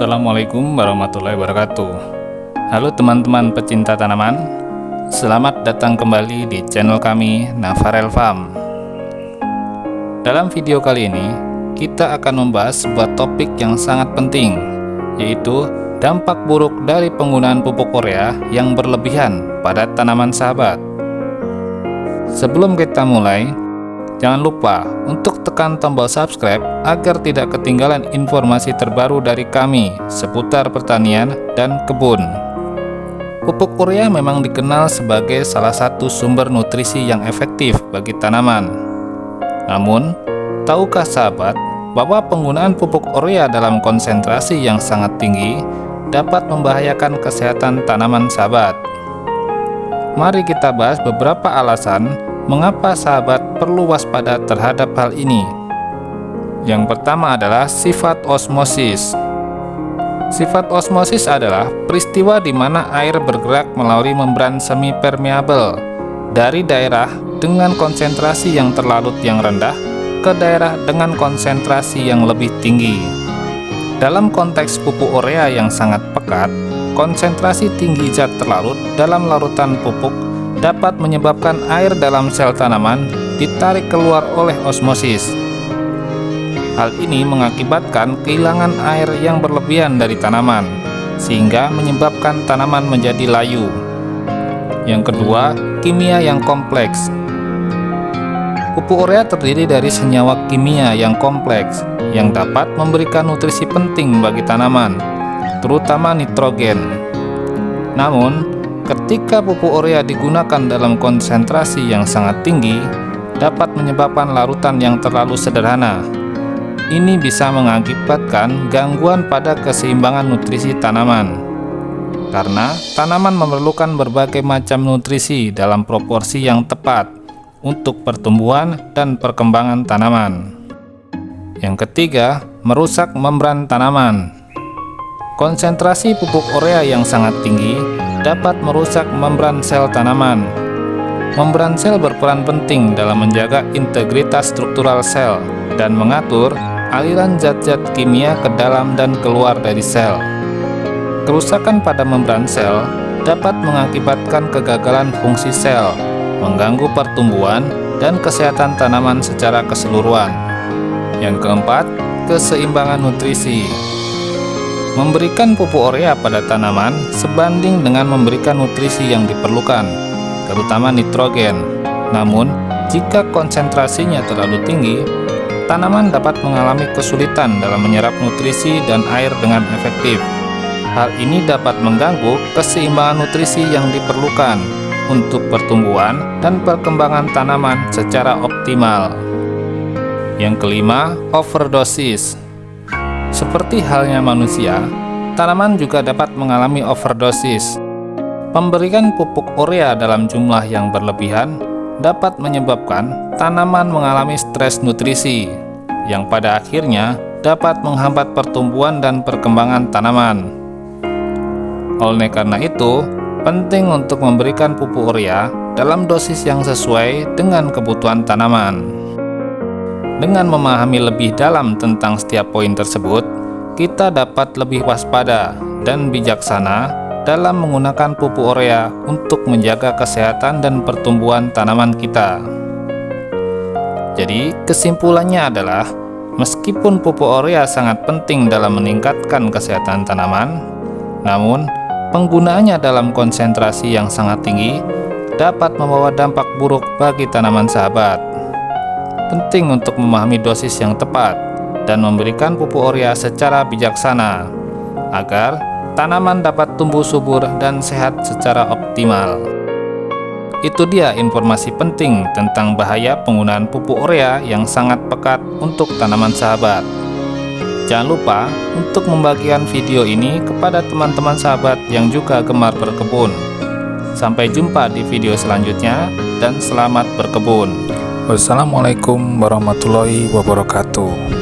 Assalamualaikum warahmatullahi wabarakatuh. Halo teman-teman pecinta tanaman, selamat datang kembali di channel kami Navarel Farm. Dalam video kali ini kita akan membahas sebuah topik yang sangat penting, yaitu dampak buruk dari penggunaan pupuk urea yang berlebihan pada tanaman sahabat. Sebelum kita mulai, jangan lupa untuk tekan tombol subscribe agar tidak ketinggalan informasi terbaru dari kami seputar pertanian dan kebun. Pupuk urea memang dikenal sebagai salah satu sumber nutrisi yang efektif bagi tanaman. Namun, tahukah sahabat bahwa penggunaan pupuk urea dalam konsentrasi yang sangat tinggi dapat membahayakan kesehatan tanaman sahabat? Mari kita bahas beberapa alasan mengapa sahabat perlu waspada terhadap hal ini. Yang pertama adalah sifat osmosis. Sifat osmosis adalah peristiwa di mana air bergerak melalui membran semi permeabel dari daerah dengan konsentrasi yang terlarut yang rendah ke daerah dengan konsentrasi yang lebih tinggi. Dalam konteks pupuk urea yang sangat pekat, konsentrasi tinggi zat terlarut dalam larutan pupuk dapat menyebabkan air dalam sel tanaman ditarik keluar oleh osmosis. Hal ini mengakibatkan kehilangan air yang berlebihan dari tanaman, sehingga menyebabkan tanaman menjadi layu. Yang kedua, kimia yang kompleks. Pupuk urea terdiri dari senyawa kimia yang kompleks yang dapat memberikan nutrisi penting bagi tanaman, terutama nitrogen. Namun, ketika pupuk urea digunakan dalam konsentrasi yang sangat tinggi, dapat menyebabkan larutan yang terlalu sederhana. Ini bisa mengakibatkan gangguan pada keseimbangan nutrisi tanaman, karena tanaman memerlukan berbagai macam nutrisi dalam proporsi yang tepat untuk pertumbuhan dan perkembangan tanaman. Yang ketiga, merusak membran tanaman. Konsentrasi pupuk urea yang sangat tinggi dapat merusak membran sel tanaman. Membran sel berperan penting dalam menjaga integritas struktural sel dan mengatur aliran zat-zat kimia ke dalam dan keluar dari sel. Kerusakan pada membran sel dapat mengakibatkan kegagalan fungsi sel, mengganggu pertumbuhan dan kesehatan tanaman secara keseluruhan. Yang keempat, keseimbangan nutrisi. Memberikan pupuk urea pada tanaman sebanding dengan memberikan nutrisi yang diperlukan, terutama nitrogen. Namun, jika konsentrasinya terlalu tinggi, tanaman dapat mengalami kesulitan dalam menyerap nutrisi dan air dengan efektif. Hal ini dapat mengganggu keseimbangan nutrisi yang diperlukan untuk pertumbuhan dan perkembangan tanaman secara optimal. Yang kelima, overdosis. Seperti halnya manusia, tanaman juga dapat mengalami overdosis. Pemberian pupuk urea dalam jumlah yang berlebihan dapat menyebabkan tanaman mengalami stres nutrisi, yang pada akhirnya dapat menghambat pertumbuhan dan perkembangan tanaman. Oleh karena itu, penting untuk memberikan pupuk urea dalam dosis yang sesuai dengan kebutuhan tanaman. Dengan memahami lebih dalam tentang setiap poin tersebut, kita dapat lebih waspada dan bijaksana dalam menggunakan pupuk urea untuk menjaga kesehatan dan pertumbuhan tanaman kita. Jadi, kesimpulannya adalah, meskipun pupuk urea sangat penting dalam meningkatkan kesehatan tanaman, namun penggunaannya dalam konsentrasi yang sangat tinggi dapat membawa dampak buruk bagi tanaman sahabat. Penting untuk memahami dosis yang tepat dan memberikan pupuk urea secara bijaksana agar tanaman dapat tumbuh subur dan sehat secara optimal. Itu dia informasi penting tentang bahaya penggunaan pupuk urea yang sangat pekat untuk tanaman sahabat. Jangan lupa untuk membagikan video ini kepada teman-teman sahabat yang juga gemar berkebun. Sampai jumpa di video selanjutnya dan selamat berkebun. Wassalamualaikum warahmatullahi wabarakatuh.